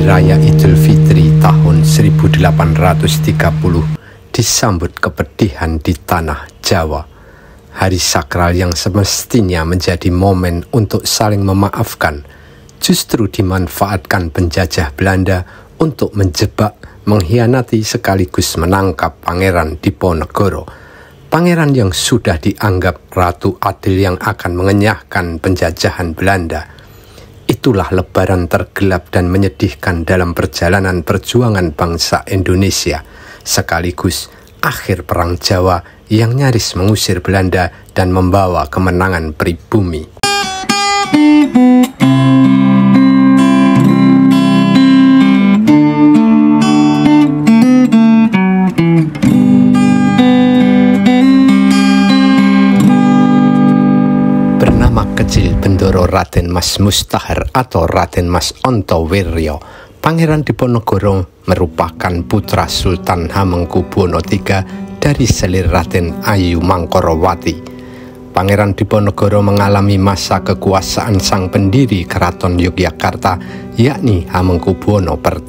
Hari Raya Idul Fitri tahun 1830 disambut kepedihan di tanah Jawa. Hari sakral yang semestinya menjadi momen untuk saling memaafkan, justru dimanfaatkan penjajah Belanda untuk menjebak, mengkhianati sekaligus menangkap Pangeran Diponegoro. Pangeran yang sudah dianggap ratu adil yang akan mengenyahkan penjajahan Belanda. Itulah lebaran tergelap dan menyedihkan dalam perjalanan perjuangan bangsa Indonesia, sekaligus akhir Perang Jawa yang nyaris mengusir Belanda dan membawa kemenangan pribumi. Kecil Bendoro Raden Mas Mustahar atau Raden Mas Ontowiryo, Pangeran Diponegoro merupakan putra Sultan Hamengkubuwono III dari selir Raden Ayu Mangkorowati. Pangeran Diponegoro mengalami masa kekuasaan sang pendiri Keraton Yogyakarta, yakni Hamengkubuwono I.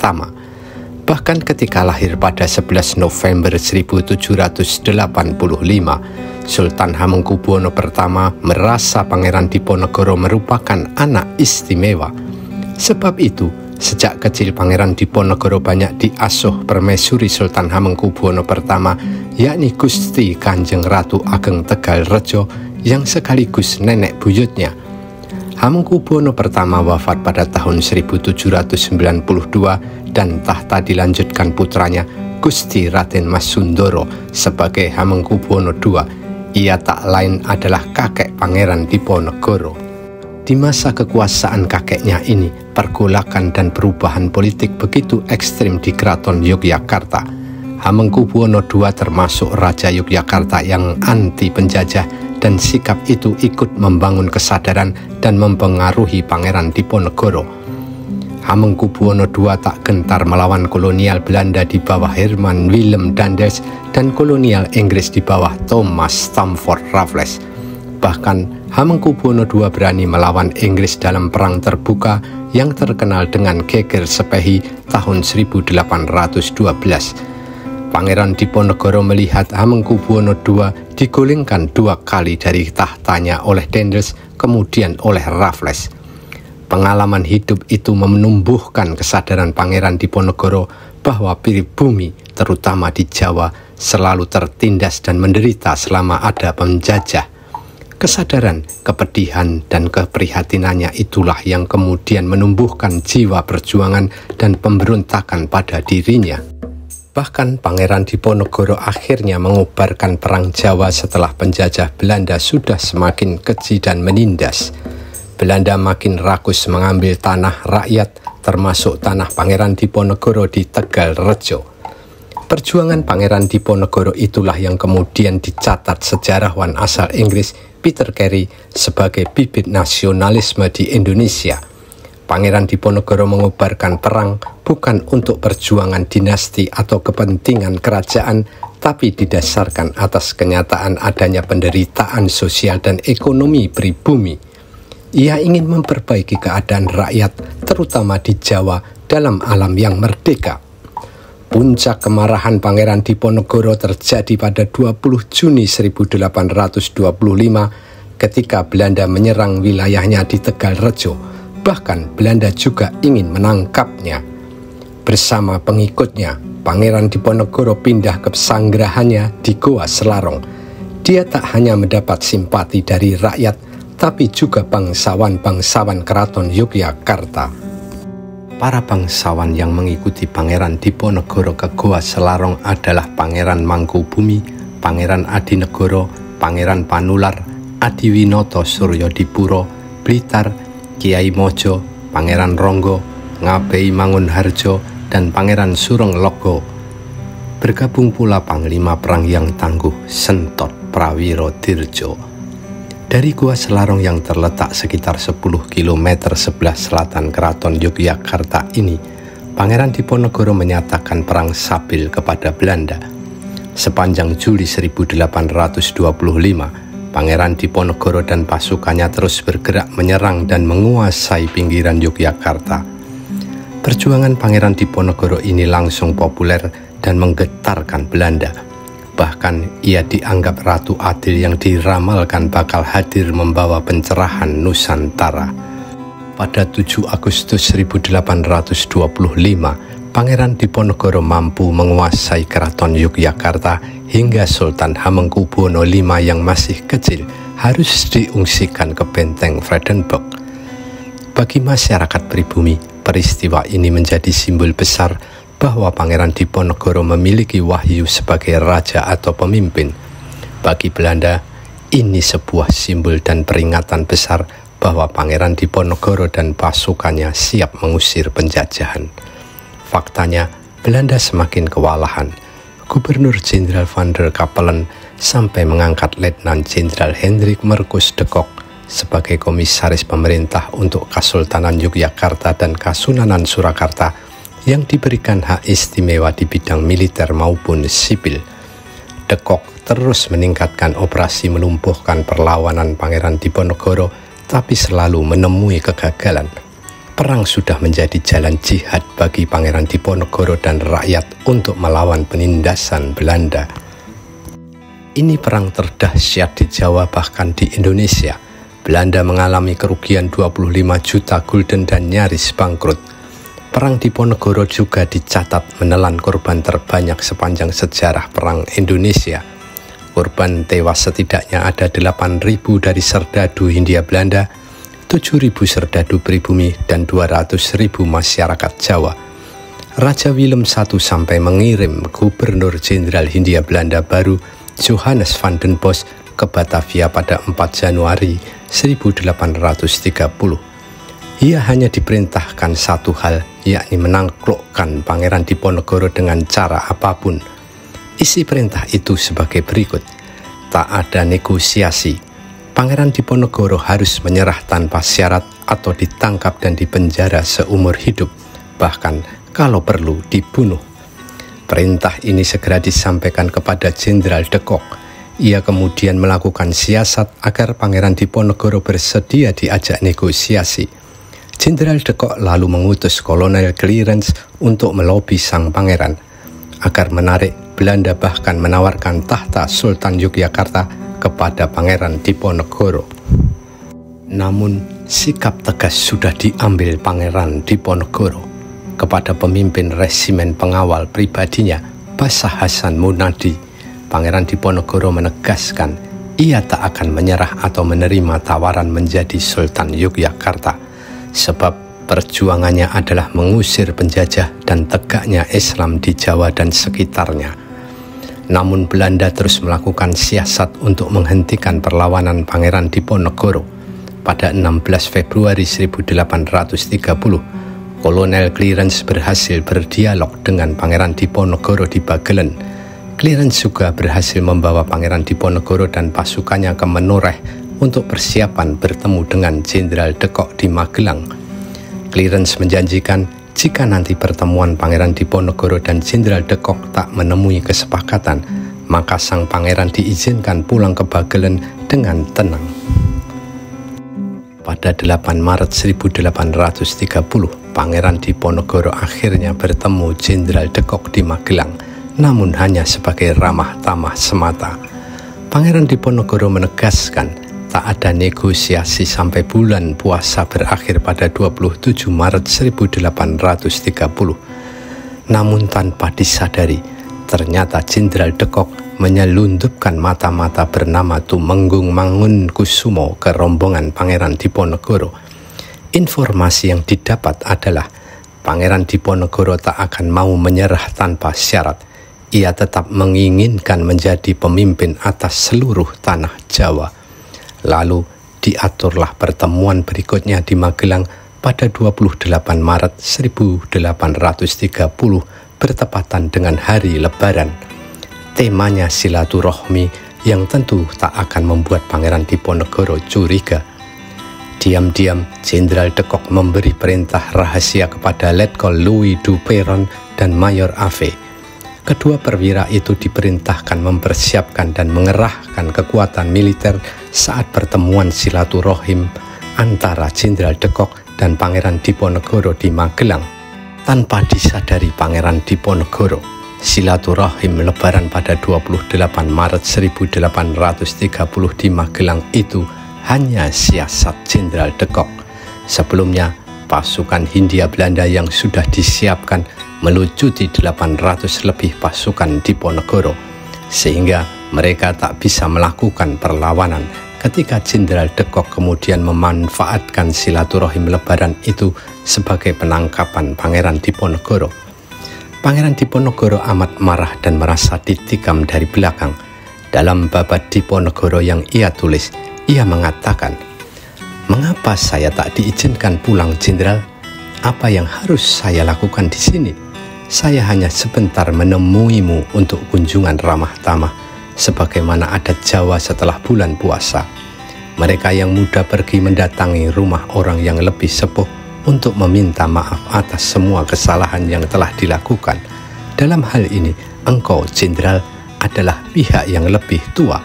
Bahkan ketika lahir pada 11 November 1785, Sultan Hamengkubuwono I merasa Pangeran Diponegoro merupakan anak istimewa. Sebab itu, sejak kecil Pangeran Diponegoro banyak diasuh permaisuri Sultan Hamengkubuwono I, yakni Gusti Kanjeng Ratu Ageng Tegalrejo yang sekaligus nenek buyutnya. Hamengkubuwono I wafat pada tahun 1792 dan tahta dilanjutkan putranya Gusti Raden Mas Sundoro sebagai Hamengkubuwono II. Ia tak lain adalah kakek Pangeran Diponegoro. Di masa kekuasaan kakeknya ini, pergolakan dan perubahan politik begitu ekstrim di Keraton Yogyakarta. Hamengkubuwono II termasuk Raja Yogyakarta yang anti penjajah, dan sikap itu ikut membangun kesadaran dan mempengaruhi Pangeran Diponegoro. Hamengkubuwono II tak gentar melawan kolonial Belanda di bawah Herman Willem Daendels dan kolonial Inggris di bawah Thomas Stamford Raffles. Bahkan Hamengkubuwono II berani melawan Inggris dalam perang terbuka yang terkenal dengan Geger Sepehi tahun 1812. Pangeran Diponegoro melihat Hamengkubuwono II digulingkan 2 kali dari tahtanya oleh Daendels, kemudian oleh Raffles. Pengalaman hidup itu menumbuhkan kesadaran Pangeran Diponegoro bahwa pribumi, terutama di Jawa, selalu tertindas dan menderita selama ada penjajah. Kesadaran, kepedihan, dan keprihatinannya itulah yang kemudian menumbuhkan jiwa perjuangan dan pemberontakan pada dirinya. Bahkan Pangeran Diponegoro akhirnya mengubarkan Perang Jawa setelah penjajah Belanda sudah semakin keji dan menindas. Belanda makin rakus mengambil tanah rakyat, termasuk tanah Pangeran Diponegoro di Tegalrejo. Perjuangan Pangeran Diponegoro itulah yang kemudian dicatat sejarawan asal Inggris Peter Carey sebagai bibit nasionalisme di Indonesia. Pangeran Diponegoro mengubarkan perang bukan untuk perjuangan dinasti atau kepentingan kerajaan, tapi didasarkan atas kenyataan adanya penderitaan sosial dan ekonomi pribumi. Ia ingin memperbaiki keadaan rakyat, terutama di Jawa, dalam alam yang merdeka. Puncak kemarahan Pangeran Diponegoro terjadi pada 20 Juni 1825 ketika Belanda menyerang wilayahnya di Tegalrejo. Bahkan Belanda juga ingin menangkapnya. Bersama pengikutnya, Pangeran Diponegoro pindah ke sanggerahannya di Goa Selarong. Dia tak hanya mendapat simpati dari rakyat, tapi juga bangsawan-bangsawan Keraton Yogyakarta. Para bangsawan yang mengikuti Pangeran Diponegoro ke Goa Selarong adalah Pangeran Mangkubumi, Pangeran Adinegoro, Pangeran Panular, Adiwinoto Suryodipuro, Blitar, Kiai Mojo, Pangeran Ronggo, Ngabei Mangunharjo, dan Pangeran Surenglogo. Bergabung pula Panglima Perang yang tangguh, Sentot Prawirodirjo. Dari Goa Selarong yang terletak sekitar 10 km sebelah selatan Keraton Yogyakarta ini, Pangeran Diponegoro menyatakan perang sabil kepada Belanda. Sepanjang Juli 1825, Pangeran Diponegoro dan pasukannya terus bergerak menyerang dan menguasai pinggiran Yogyakarta. Perjuangan Pangeran Diponegoro ini langsung populer dan menggetarkan Belanda. Bahkan ia dianggap Ratu Adil yang diramalkan bakal hadir membawa pencerahan Nusantara. Pada 7 Agustus 1825, Pangeran Diponegoro mampu menguasai Keraton Yogyakarta hingga Sultan Hamengkubuwono V yang masih kecil harus diungsikan ke benteng Vredenburg. Bagi masyarakat pribumi, peristiwa ini menjadi simbol besar bahwa Pangeran Diponegoro memiliki wahyu sebagai raja atau pemimpin. Bagi Belanda, ini sebuah simbol dan peringatan besar bahwa Pangeran Diponegoro dan pasukannya siap mengusir penjajahan. Faktanya, Belanda semakin kewalahan. Gubernur Jenderal van der Capellen sampai mengangkat Letnan Jenderal Hendrik Marcus de Kock sebagai komisaris pemerintah untuk Kesultanan Yogyakarta dan Kasunanan Surakarta yang diberikan hak istimewa di bidang militer maupun sipil. De Kock terus meningkatkan operasi melumpuhkan perlawanan Pangeran Diponegoro, tapi selalu menemui kegagalan. Perang sudah menjadi jalan jihad bagi Pangeran Diponegoro dan rakyat untuk melawan penindasan Belanda. Ini perang terdahsyat di Jawa, bahkan di Indonesia. Belanda mengalami kerugian 25 juta gulden dan nyaris bangkrut. Perang Diponegoro juga dicatat menelan korban terbanyak sepanjang sejarah perang Indonesia. Korban tewas setidaknya ada 8.000 dari serdadu Hindia Belanda, 7.000 serdadu pribumi, dan 200.000 masyarakat Jawa. Raja Willem I sampai mengirim Gubernur Jenderal Hindia Belanda baru Johannes van den Bosch ke Batavia pada 4 Januari 1830. Ia hanya diperintahkan satu hal, yakni menaklukkan Pangeran Diponegoro dengan cara apapun. Isi perintah itu sebagai berikut: tak ada negosiasi. Pangeran Diponegoro harus menyerah tanpa syarat atau ditangkap dan dipenjara seumur hidup, bahkan kalau perlu dibunuh. Perintah ini segera disampaikan kepada Jenderal de Kock. Ia kemudian melakukan siasat agar Pangeran Diponegoro bersedia diajak negosiasi. Jenderal de Kock lalu mengutus Kolonel Clarence untuk melobi sang pangeran agar menarik Belanda, bahkan menawarkan tahta Sultan Yogyakarta kepada Pangeran Diponegoro. Namun, sikap tegas sudah diambil Pangeran Diponegoro. Kepada pemimpin resimen pengawal pribadinya, Basah Hasan Munadi, Pangeran Diponegoro menegaskan ia tak akan menyerah atau menerima tawaran menjadi Sultan Yogyakarta, sebab perjuangannya adalah mengusir penjajah dan tegaknya Islam di Jawa dan sekitarnya. Namun Belanda terus melakukan siasat untuk menghentikan perlawanan Pangeran Diponegoro. Pada 16 Februari 1830, Kolonel Clarence berhasil berdialog dengan Pangeran Diponegoro di Bagelen. Clarence juga berhasil membawa Pangeran Diponegoro dan pasukannya ke Menoreh untuk persiapan bertemu dengan Jenderal de Kock di Magelang. Clarence menjanjikan jika nanti pertemuan Pangeran Diponegoro dan Jenderal de Kock tak menemui kesepakatan, maka sang pangeran diizinkan pulang ke Bagelen dengan tenang. Pada 8 Maret 1830, Pangeran Diponegoro akhirnya bertemu Jenderal de Kock di Magelang, namun hanya sebagai ramah tamah semata. Pangeran Diponegoro menegaskan tak ada negosiasi sampai bulan puasa berakhir pada 27 Maret 1830. Namun tanpa disadari, ternyata Jenderal de Kock menyelundupkan mata-mata bernama Tumenggung Mangunkusumo ke rombongan Pangeran Diponegoro. Informasi yang didapat adalah Pangeran Diponegoro tak akan mau menyerah tanpa syarat. Ia tetap menginginkan menjadi pemimpin atas seluruh tanah Jawa. Lalu diaturlah pertemuan berikutnya di Magelang pada 28 Maret 1830 bertepatan dengan hari Lebaran. Temanya silaturahmi yang tentu tak akan membuat Pangeran Diponegoro curiga. Diam-diam Jenderal de Kock memberi perintah rahasia kepada Letkol Louis du Perron dan Mayor Ave. Kedua perwira itu diperintahkan mempersiapkan dan mengerahkan kekuatan militer saat pertemuan silaturahim antara Jenderal de Kock dan Pangeran Diponegoro di Magelang. Tanpa disadari Pangeran Diponegoro, silaturahim lebaran pada 28 Maret 1830 di Magelang itu hanya siasat Jenderal de Kock. Sebelumnya, pasukan Hindia Belanda yang sudah disiapkan melucuti 800 lebih pasukan Diponegoro, sehingga mereka tak bisa melakukan perlawanan ketika Jenderal de Kock kemudian memanfaatkan silaturahim lebaran itu sebagai penangkapan Pangeran Diponegoro. Pangeran Diponegoro amat marah dan merasa ditikam dari belakang. Dalam babat Diponegoro yang ia tulis, ia mengatakan, "Mengapa saya tak diizinkan pulang, Jenderal? Apa yang harus saya lakukan di sini? Saya hanya sebentar menemuimu untuk kunjungan ramah tamah, sebagaimana adat Jawa setelah bulan puasa. Mereka yang muda pergi mendatangi rumah orang yang lebih sepuh untuk meminta maaf atas semua kesalahan yang telah dilakukan. Dalam hal ini, engkau, Jenderal, adalah pihak yang lebih tua."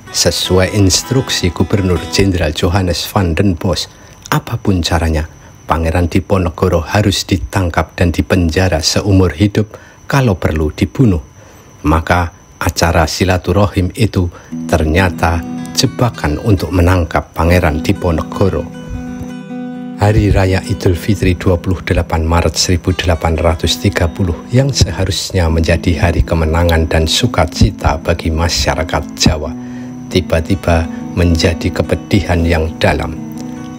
Sesuai instruksi Gubernur Jenderal Johannes van den Bos, apapun caranya, Pangeran Diponegoro harus ditangkap dan dipenjara seumur hidup, kalau perlu dibunuh. Maka acara silaturahim itu ternyata jebakan untuk menangkap Pangeran Diponegoro. Hari Raya Idul Fitri 28 Maret 1830 yang seharusnya menjadi hari kemenangan dan sukacita bagi masyarakat Jawa, tiba-tiba menjadi kepedihan yang dalam.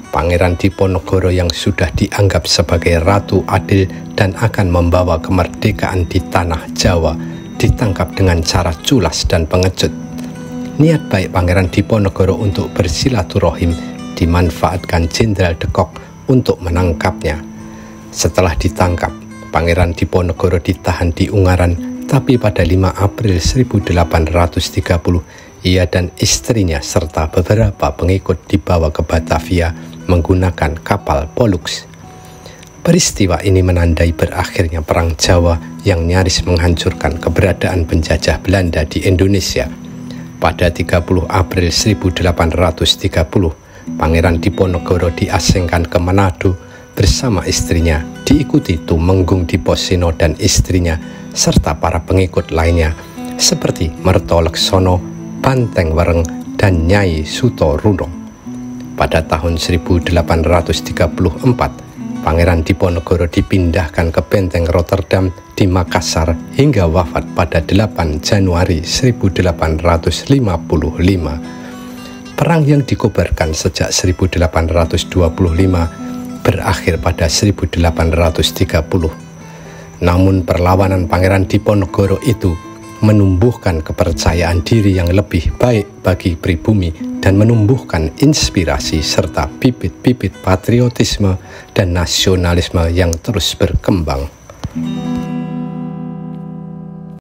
Pangeran Diponegoro yang sudah dianggap sebagai ratu adil dan akan membawa kemerdekaan di tanah Jawa ditangkap dengan cara culas dan pengecut. Niat baik Pangeran Diponegoro untuk bersilaturahim dimanfaatkan Jenderal de Kock untuk menangkapnya. Setelah ditangkap, Pangeran Diponegoro ditahan di Ungaran, tapi pada 5 April 1830 ia dan istrinya serta beberapa pengikut dibawa ke Batavia menggunakan kapal Pollux. Peristiwa ini menandai berakhirnya Perang Jawa yang nyaris menghancurkan keberadaan penjajah Belanda di Indonesia. Pada 30 April 1830, Pangeran Diponegoro diasingkan ke Manado bersama istrinya, diikuti Tumenggung Diposeno dan istrinya, serta para pengikut lainnya seperti Merto Leksono, Banteng Wereng, dan Nyai Sutoruno. Pada tahun 1834, Pangeran Diponegoro dipindahkan ke Benteng Rotterdam di Makassar hingga wafat pada 8 Januari 1855. Perang yang dikobarkan sejak 1825 berakhir pada 1830. Namun perlawanan Pangeran Diponegoro itu menumbuhkan kepercayaan diri yang lebih baik bagi pribumi dan menumbuhkan inspirasi serta bibit-bibit patriotisme dan nasionalisme yang terus berkembang.